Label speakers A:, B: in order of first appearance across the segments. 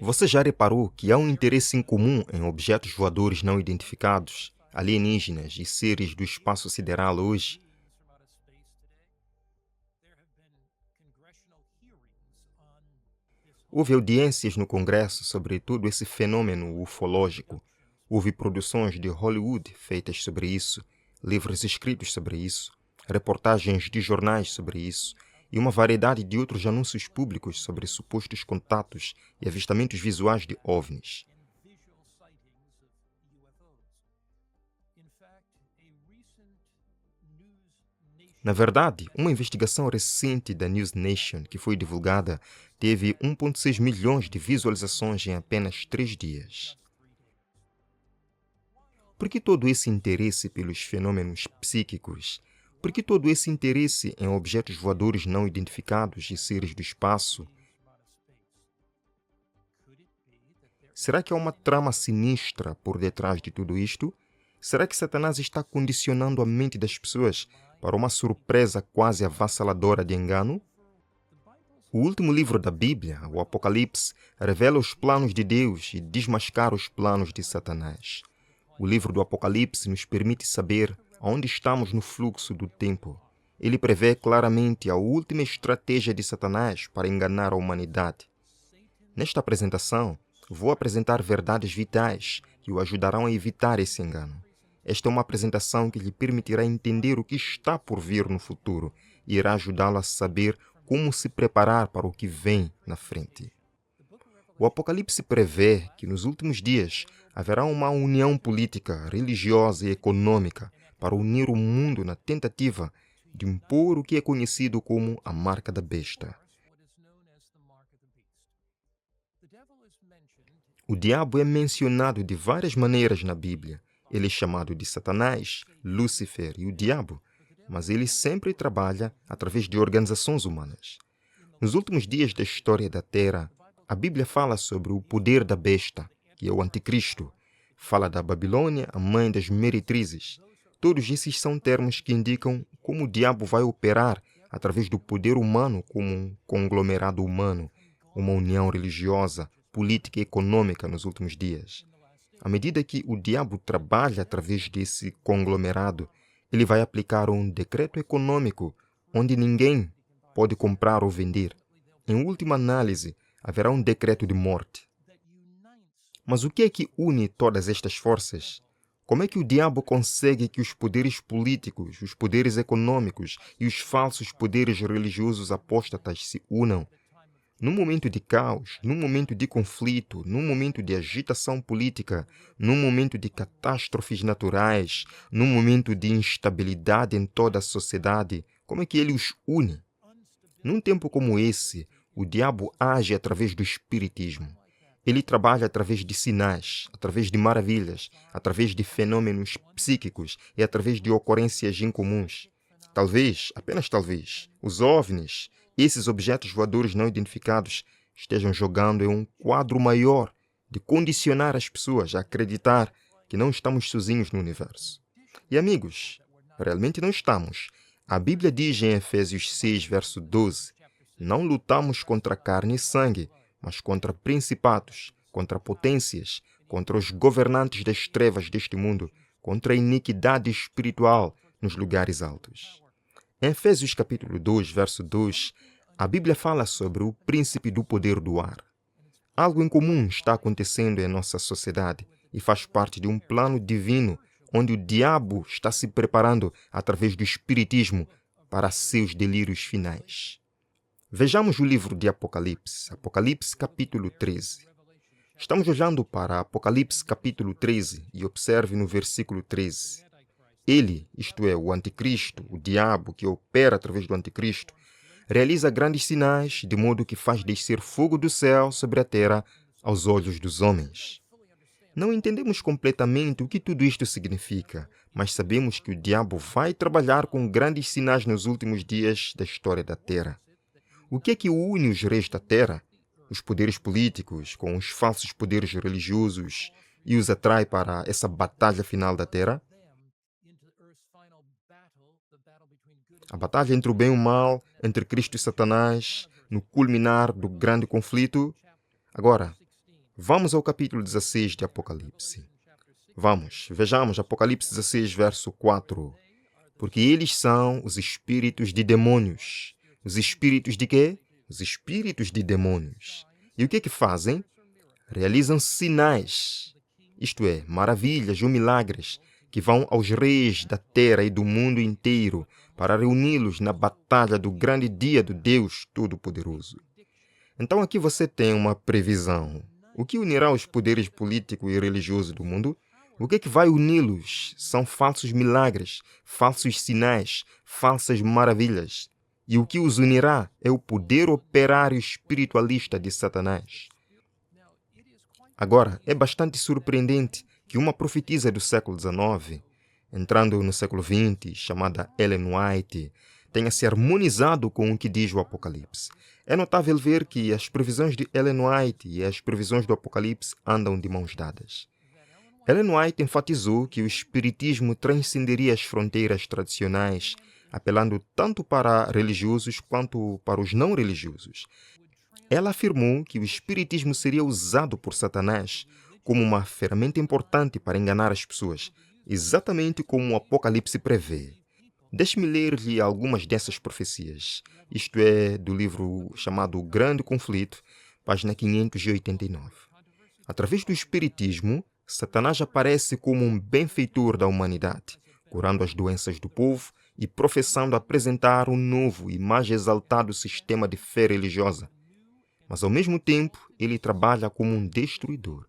A: Você já reparou que há um interesse em comum em objetos voadores não identificados, alienígenas e seres do espaço sideral hoje? Houve audiências no Congresso sobre todo esse fenômeno ufológico. Houve produções de Hollywood feitas sobre isso, livros escritos sobre isso, reportagens de jornais sobre isso e uma variedade de outros anúncios públicos sobre supostos contatos e avistamentos visuais de OVNIs. Na verdade, uma investigação recente da News Nation que foi divulgada teve 1,6 milhões de visualizações em apenas 3 dias. Por que todo esse interesse pelos fenômenos psíquicos? Por que todo esse interesse em objetos voadores não identificados e seres do espaço? Será que há uma trama sinistra por detrás de tudo isto? Será que Satanás está condicionando a mente das pessoas para uma surpresa quase avassaladora de engano? O último livro da Bíblia, o Apocalipse, revela os planos de Deus e desmascara os planos de Satanás. O livro do Apocalipse nos permite saber onde estamos no fluxo do tempo. Ele prevê claramente a última estratégia de Satanás para enganar a humanidade. Nesta apresentação, vou apresentar verdades vitais que o ajudarão a evitar esse engano. Esta é uma apresentação que lhe permitirá entender o que está por vir no futuro e irá ajudá-lo a saber como se preparar para o que vem na frente. O Apocalipse prevê que nos últimos dias haverá uma união política, religiosa e econômica para unir o mundo na tentativa de impor o que é conhecido como a marca da besta. O diabo é mencionado de várias maneiras na Bíblia. Ele é chamado de Satanás, Lúcifer e o diabo, mas ele sempre trabalha através de organizações humanas. Nos últimos dias da história da Terra, a Bíblia fala sobre o poder da besta, que é o anticristo. Fala da Babilônia, a mãe das meretrizes. Todos esses são termos que indicam como o diabo vai operar através do poder humano como um conglomerado humano, uma união religiosa, política e econômica nos últimos dias. À medida que o diabo trabalha através desse conglomerado, ele vai aplicar um decreto econômico onde ninguém pode comprar ou vender. Em última análise, haverá um decreto de morte. Mas o que é que une todas estas forças? Como é que o diabo consegue que os poderes políticos, os poderes econômicos e os falsos poderes religiosos apóstatas se unam? Num momento de caos, num momento de conflito, num momento de agitação política, num momento de catástrofes naturais, num momento de instabilidade em toda a sociedade, como é que ele os une? Num tempo como esse, o diabo age através do espiritismo. Ele trabalha através de sinais, através de maravilhas, através de fenômenos psíquicos e através de ocorrências incomuns. Talvez, apenas talvez, os OVNIs, esses objetos voadores não identificados, estejam jogando em um quadro maior de condicionar as pessoas a acreditar que não estamos sozinhos no universo. E amigos, realmente não estamos. A Bíblia diz em Efésios 6, verso 12, não lutamos contra carne e sangue, mas contra principados, contra potências, contra os governantes das trevas deste mundo, contra a iniquidade espiritual nos lugares altos. Em Efésios capítulo 2, verso 2, a Bíblia fala sobre o príncipe do poder do ar. Algo em comum está acontecendo em nossa sociedade e faz parte de um plano divino onde o diabo está se preparando através do espiritismo para seus delírios finais. Vejamos o livro de Apocalipse, Apocalipse capítulo 13. Estamos olhando para Apocalipse capítulo 13 e observe no versículo 13. Ele, isto é, o anticristo, o diabo que opera através do anticristo, realiza grandes sinais, de modo que faz descer fogo do céu sobre a terra aos olhos dos homens. Não entendemos completamente o que tudo isto significa, mas sabemos que o diabo vai trabalhar com grandes sinais nos últimos dias da história da terra. O que é que une os reis da terra, os poderes políticos, com os falsos poderes religiosos e os atrai para essa batalha final da terra? A batalha entre o bem e o mal, entre Cristo e Satanás, no culminar do grande conflito. Agora, vamos ao capítulo 16 de Apocalipse. Vejamos Apocalipse 16, verso 4. Porque eles são os espíritos de demônios. Os espíritos de quê? Os espíritos de demônios. E o que fazem? Realizam sinais, isto é, maravilhas ou milagres, que vão aos reis da terra e do mundo inteiro para reuni-los na batalha do grande dia do Deus Todo-Poderoso. Então aqui você tem uma previsão. O que unirá os poderes político e religioso do mundo? O que vai uni-los? São falsos milagres, falsos sinais, falsas maravilhas. E o que os unirá é o poder operário espiritualista de Satanás. Agora, é bastante surpreendente que uma profetisa do século XIX, entrando no século XX, chamada Ellen White, tenha se harmonizado com o que diz o Apocalipse. É notável ver que as previsões de Ellen White e as previsões do Apocalipse andam de mãos dadas. Ellen White enfatizou que o espiritismo transcenderia as fronteiras tradicionais, apelando tanto para religiosos quanto para os não religiosos. Ela afirmou que o espiritismo seria usado por Satanás como uma ferramenta importante para enganar as pessoas, exatamente como o Apocalipse prevê. Deixe-me ler-lhe algumas dessas profecias. Isto é do livro chamado O Grande Conflito, página 589. Através do espiritismo, Satanás aparece como um benfeitor da humanidade, curando as doenças do povo e professando apresentar um novo e mais exaltado sistema de fé religiosa. Mas, ao mesmo tempo, ele trabalha como um destruidor.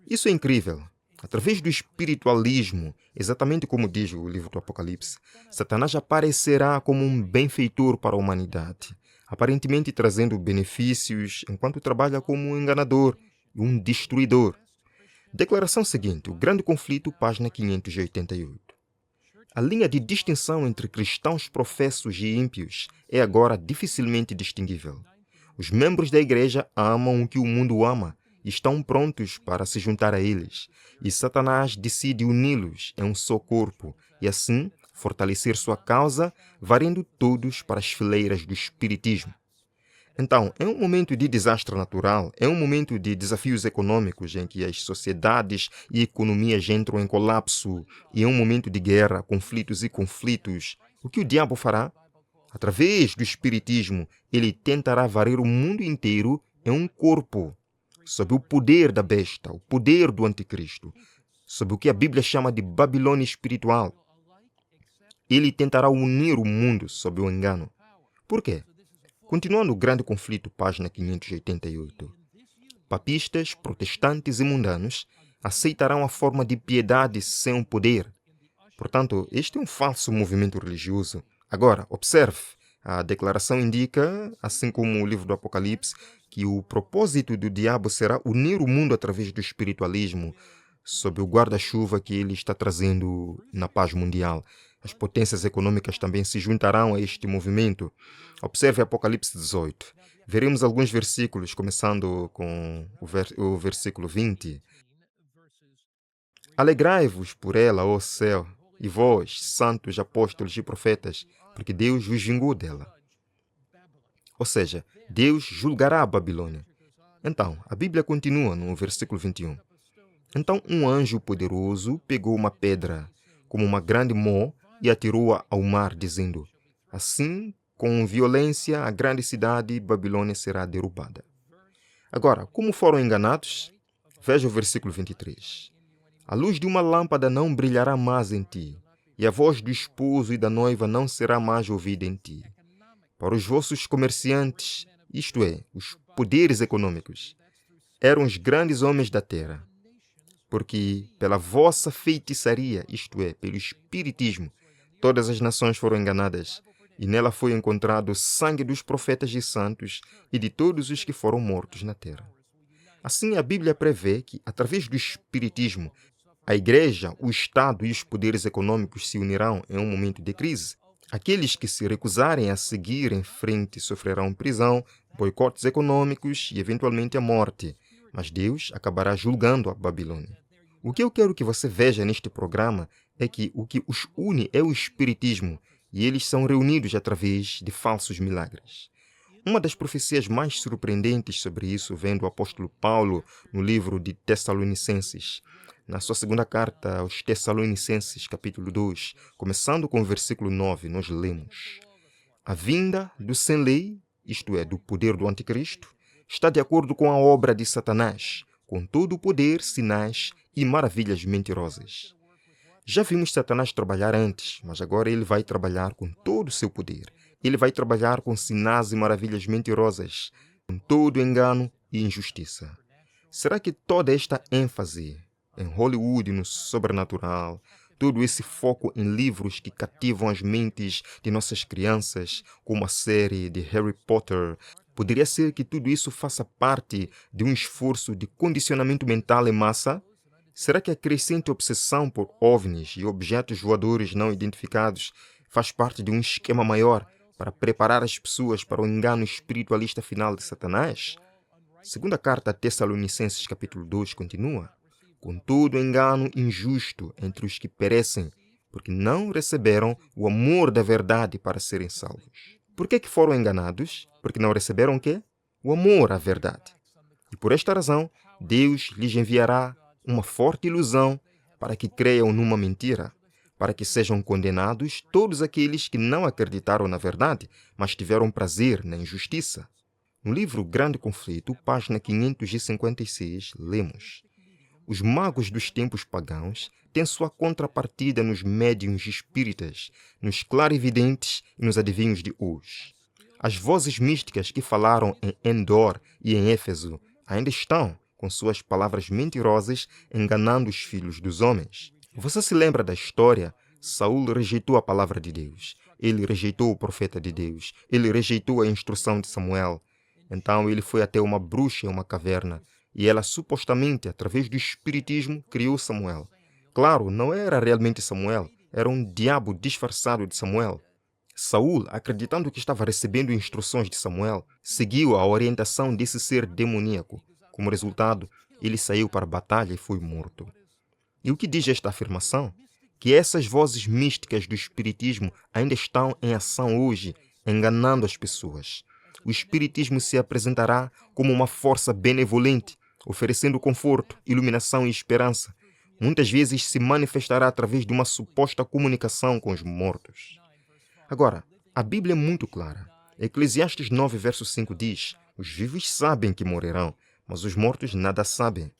A: Isso é incrível. Através do espiritualismo, exatamente como diz o livro do Apocalipse, Satanás aparecerá como um benfeitor para a humanidade, aparentemente trazendo benefícios enquanto trabalha como um enganador e um destruidor. Declaração seguinte, o Grande Conflito, página 588. A linha de distinção entre cristãos professos e ímpios é agora dificilmente distinguível. Os membros da igreja amam o que o mundo ama e estão prontos para se juntar a eles. E Satanás decide uni-los em um só corpo e, assim, fortalecer sua causa, varrendo todos para as fileiras do espiritismo. Então, é um momento de desastre natural, é um momento de desafios econômicos em que as sociedades e economias entram em colapso, e é um momento de guerra, conflitos e conflitos. O que o diabo fará? Através do espiritismo, ele tentará varrer o mundo inteiro em um corpo, sob o poder da besta, o poder do anticristo, sob o que a Bíblia chama de Babilônia espiritual. Ele tentará unir o mundo sob o engano. Por quê? Continuando o Grande Conflito, página 588. Papistas, protestantes e mundanos aceitarão a forma de piedade sem o poder. Portanto, este é um falso movimento religioso. Agora, observe, a declaração indica, assim como o livro do Apocalipse, que o propósito do diabo será unir o mundo através do espiritualismo, sob o guarda-chuva que ele está trazendo na paz mundial. As potências econômicas também se juntarão a este movimento. Observe Apocalipse 18. Veremos alguns versículos, começando com o versículo 20. Alegrai-vos por ela, ó céu, e vós, santos apóstolos e profetas, porque Deus vos vingou dela. Ou seja, Deus julgará a Babilônia. Então, a Bíblia continua no versículo 21. Então um anjo poderoso pegou uma pedra, como uma grande mó, e atirou-a ao mar, dizendo: assim, com violência, a grande cidade Babilônia será derrubada. Agora, como foram enganados? Veja o versículo 23. A luz de uma lâmpada não brilhará mais em ti, e a voz do esposo e da noiva não será mais ouvida em ti. Para os vossos comerciantes, isto é, os poderes econômicos, eram os grandes homens da terra. Porque pela vossa feitiçaria, isto é, pelo espiritismo, todas as nações foram enganadas, e nela foi encontrado o sangue dos profetas e santos e de todos os que foram mortos na terra. Assim, a Bíblia prevê que, através do espiritismo, a igreja, o Estado e os poderes econômicos se unirão em um momento de crise. Aqueles que se recusarem a seguir em frente sofrerão prisão, boicotes econômicos e, eventualmente, a morte. Mas Deus acabará julgando a Babilônia. O que eu quero que você veja neste programa é que o que os une é o espiritismo, e eles são reunidos através de falsos milagres. Uma das profecias mais surpreendentes sobre isso vem do apóstolo Paulo no livro de Tessalonicenses. Na sua segunda carta aos Tessalonicenses, capítulo 2, começando com o versículo 9, nós lemos: A vinda do sem-lei, isto é, do poder do anticristo, está de acordo com a obra de Satanás, com todo o poder, sinais e maravilhas mentirosas. Já vimos Satanás trabalhar antes, mas agora ele vai trabalhar com todo o seu poder. Ele vai trabalhar com sinais e maravilhas mentirosas, com todo engano e injustiça. Será que toda esta ênfase em Hollywood e no sobrenatural, todo esse foco em livros que cativam as mentes de nossas crianças, como a série de Harry Potter, poderia ser que tudo isso faça parte de um esforço de condicionamento mental em massa? Será que a crescente obsessão por OVNIs e objetos voadores não identificados faz parte de um esquema maior para preparar as pessoas para o engano espiritualista final de Satanás? Segunda carta a Tessalonicenses capítulo 2 continua: Com todo engano injusto entre os que perecem, porque não receberam o amor da verdade para serem salvos. Por que foram enganados? Porque não receberam o quê? O amor à verdade. E por esta razão, Deus lhes enviará uma forte ilusão para que creiam numa mentira, para que sejam condenados todos aqueles que não acreditaram na verdade, mas tiveram prazer na injustiça. No livro Grande Conflito, página 556, lemos: Os magos dos tempos pagãos têm sua contrapartida nos médiuns espíritas, nos clarividentes e nos adivinhos de hoje. As vozes místicas que falaram em Endor e em Éfeso ainda estão, com suas palavras mentirosas, enganando os filhos dos homens. Você se lembra da história? Saul rejeitou a palavra de Deus. Ele rejeitou o profeta de Deus. Ele rejeitou a instrução de Samuel. Então ele foi até uma bruxa em uma caverna e ela supostamente, através do espiritismo, criou Samuel. Claro, não era realmente Samuel, era um diabo disfarçado de Samuel. Saul, acreditando que estava recebendo instruções de Samuel, seguiu a orientação desse ser demoníaco. Como resultado, ele saiu para a batalha e foi morto. E o que diz esta afirmação? Que essas vozes místicas do espiritismo ainda estão em ação hoje, enganando as pessoas. O espiritismo se apresentará como uma força benevolente, oferecendo conforto, iluminação e esperança. Muitas vezes se manifestará através de uma suposta comunicação com os mortos. Agora, a Bíblia é muito clara. Eclesiastes 9, verso 5 diz: Os vivos sabem que morrerão, mas os mortos nada sabem.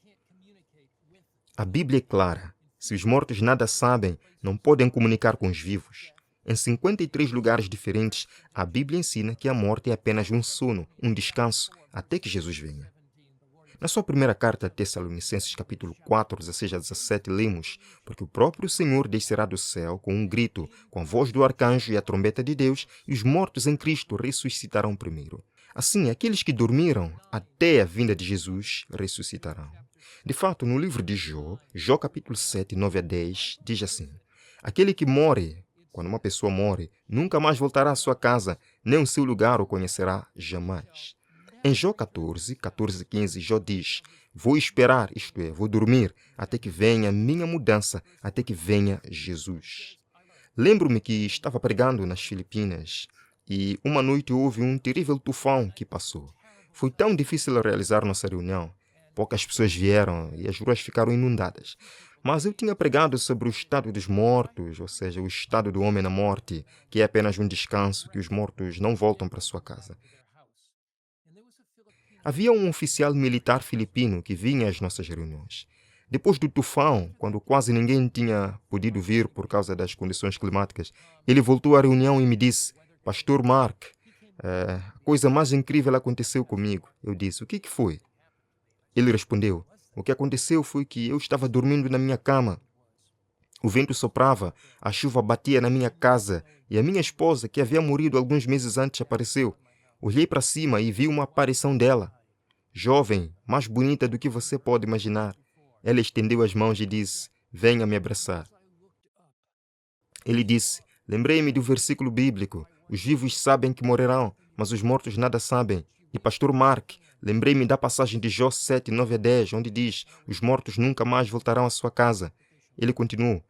A: A Bíblia é clara. Se os mortos nada sabem, não podem comunicar com os vivos. Em 53 lugares diferentes, a Bíblia ensina que a morte é apenas um sono, um descanso, até que Jesus venha. Na sua primeira carta a Tessalonicenses, capítulo 4, 16 a 17, lemos: Porque o próprio Senhor descerá do céu com um grito, com a voz do arcanjo e a trombeta de Deus, e os mortos em Cristo ressuscitarão primeiro. Assim, aqueles que dormiram até a vinda de Jesus ressuscitarão. De fato, no livro de Jó capítulo 7, 9 a 10, diz assim: Aquele que morre, quando uma pessoa morre, nunca mais voltará à sua casa, nem o seu lugar o conhecerá jamais. Em Jó 14, 14 e 15, Jó diz: Vou esperar, isto é, vou dormir, até que venha minha mudança, até que venha Jesus. Lembro-me que estava pregando nas Filipinas e uma noite houve um terrível tufão que passou. Foi tão difícil realizar nossa reunião. Poucas pessoas vieram e as ruas ficaram inundadas. Mas eu tinha pregado sobre o estado dos mortos, ou seja, o estado do homem na morte, que é apenas um descanso, que os mortos não voltam para sua casa. Havia um oficial militar filipino que vinha às nossas reuniões. Depois do tufão, quando quase ninguém tinha podido vir por causa das condições climáticas, ele voltou à reunião e me disse: Pastor Mark, a coisa mais incrível aconteceu comigo. Eu disse: O que foi? Ele respondeu: O que aconteceu foi que eu estava dormindo na minha cama. O vento soprava, a chuva batia na minha casa e a minha esposa, que havia morrido alguns meses antes, apareceu. Olhei para cima e vi uma aparição dela. Jovem, mais bonita do que você pode imaginar. Ela estendeu as mãos e disse: Venha me abraçar. Ele disse: Lembrei-me do versículo bíblico: Os vivos sabem que morrerão, mas os mortos nada sabem. E Pastor Mark, lembrei-me da passagem de Jó 7, 9 a 10, onde diz: Os mortos nunca mais voltarão à sua casa. Ele continuou: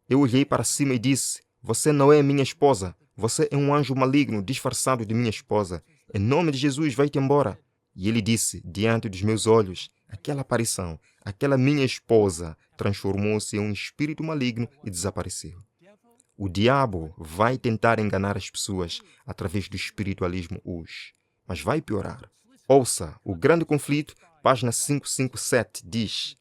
A: Eu olhei para cima e disse: Você não é minha esposa. Você é um anjo maligno disfarçado de minha esposa. em nome de Jesus, vai-te embora. E ele disse, diante dos meus olhos, aquela aparição, aquela minha esposa, transformou-se em um espírito maligno e desapareceu. O diabo vai tentar enganar as pessoas através do espiritualismo hoje, mas vai piorar. Ouça, o grande conflito, página 557, diz: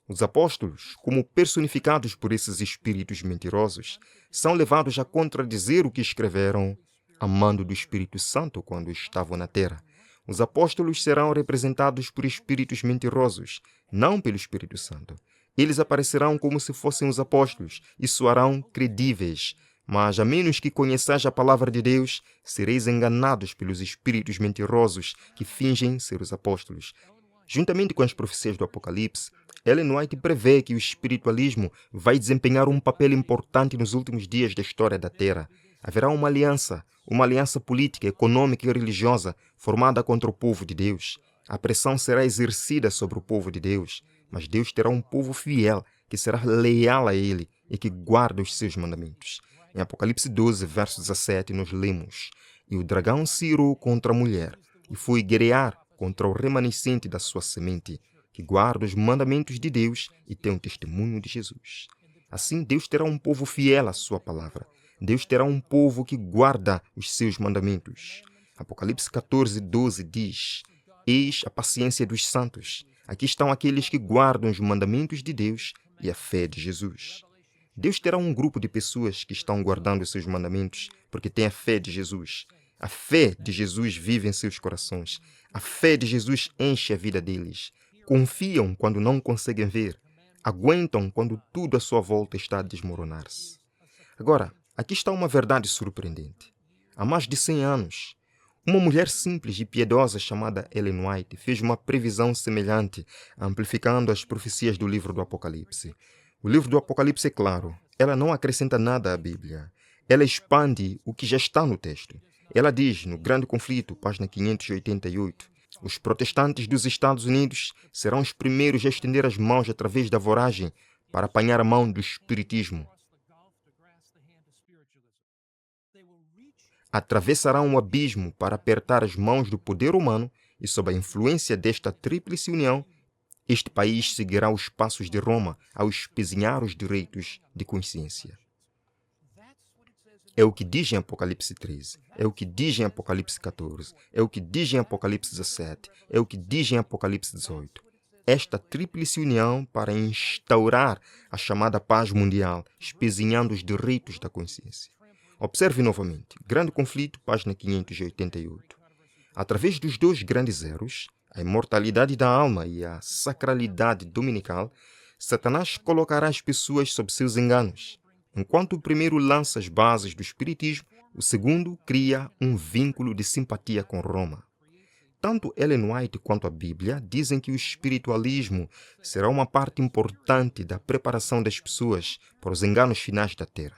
A: os apóstolos, como personificados por esses espíritos mentirosos, são levados a contradizer o que escreveram, amando do Espírito Santo quando estavam na terra. Os apóstolos serão representados por espíritos mentirosos, não pelo Espírito Santo. Eles aparecerão como se fossem os apóstolos e soarão credíveis, mas a menos que conheçais a palavra de Deus, sereis enganados pelos espíritos mentirosos que fingem ser os apóstolos. Juntamente com as profecias do Apocalipse, Ellen White prevê que o espiritualismo vai desempenhar um papel importante nos últimos dias da história da Terra. Haverá uma aliança política, econômica e religiosa formada contra o povo de Deus. A pressão será exercida sobre o povo de Deus, mas Deus terá um povo fiel, que será leal a Ele e que guarda os seus mandamentos. Em Apocalipse 12, verso 17, nós lemos: e o dragão se irou contra a mulher, e foi guerrear contra o remanescente da sua semente, que guarda os mandamentos de Deus e tem o testemunho de Jesus. Assim, Deus terá um povo fiel à sua palavra. Deus terá um povo que guarda os seus mandamentos. Apocalipse 14, 12 diz: eis a paciência dos santos. Aqui estão aqueles que guardam os mandamentos de Deus e a fé de Jesus. Deus terá um grupo de pessoas que estão guardando os seus mandamentos porque têm a fé de Jesus. A fé de Jesus vive em seus corações. A fé de Jesus enche a vida deles. Confiam quando não conseguem ver. Aguentam quando tudo à sua volta está a desmoronar-se. Agora, aqui está uma verdade surpreendente. Há mais de 100 anos, uma mulher simples e piedosa chamada Ellen White fez uma previsão semelhante, amplificando as profecias do livro do Apocalipse. O livro do Apocalipse é claro. Ela não acrescenta nada à Bíblia. Ela expande o que já está no texto. Ela diz, no Grande Conflito, página 588, os protestantes dos Estados Unidos serão os primeiros a estender as mãos através da voragem para apanhar a mão do espiritismo. Atravessarão um abismo para apertar as mãos do poder humano e, sob a influência desta tríplice união, este país seguirá os passos de Roma ao espezinhar os direitos de consciência. É o que diz em Apocalipse 13, é o que diz em Apocalipse 14, é o que diz em Apocalipse 17, é o que diz em Apocalipse 18. Esta tríplice união para instaurar a chamada paz mundial, espezinhando os direitos da consciência. Observe novamente, Grande Conflito, página 588. Através dos dois grandes zeros, a imortalidade da alma e a sacralidade dominical, Satanás colocará as pessoas sob seus enganos. Enquanto o primeiro lança as bases do espiritismo, o segundo cria um vínculo de simpatia com Roma. Tanto Ellen White quanto a Bíblia dizem que o espiritualismo será uma parte importante da preparação das pessoas para os enganos finais da Terra.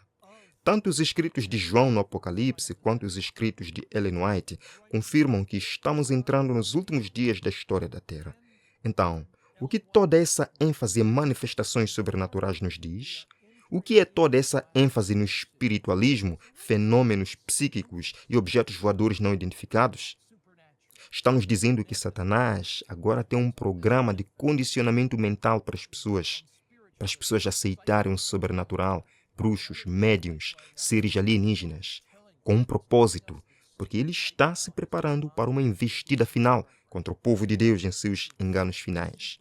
A: Tanto os escritos de João no Apocalipse quanto os escritos de Ellen White confirmam que estamos entrando nos últimos dias da história da Terra. Então, o que toda essa ênfase em manifestações sobrenaturais nos diz? O que é toda essa ênfase no espiritualismo, fenômenos psíquicos e objetos voadores não identificados? Está nos dizendo que Satanás agora tem um programa de condicionamento mental para as pessoas aceitarem o sobrenatural, bruxos, médiuns, seres alienígenas, com um propósito, porque ele está se preparando para uma investida final contra o povo de Deus em seus enganos finais.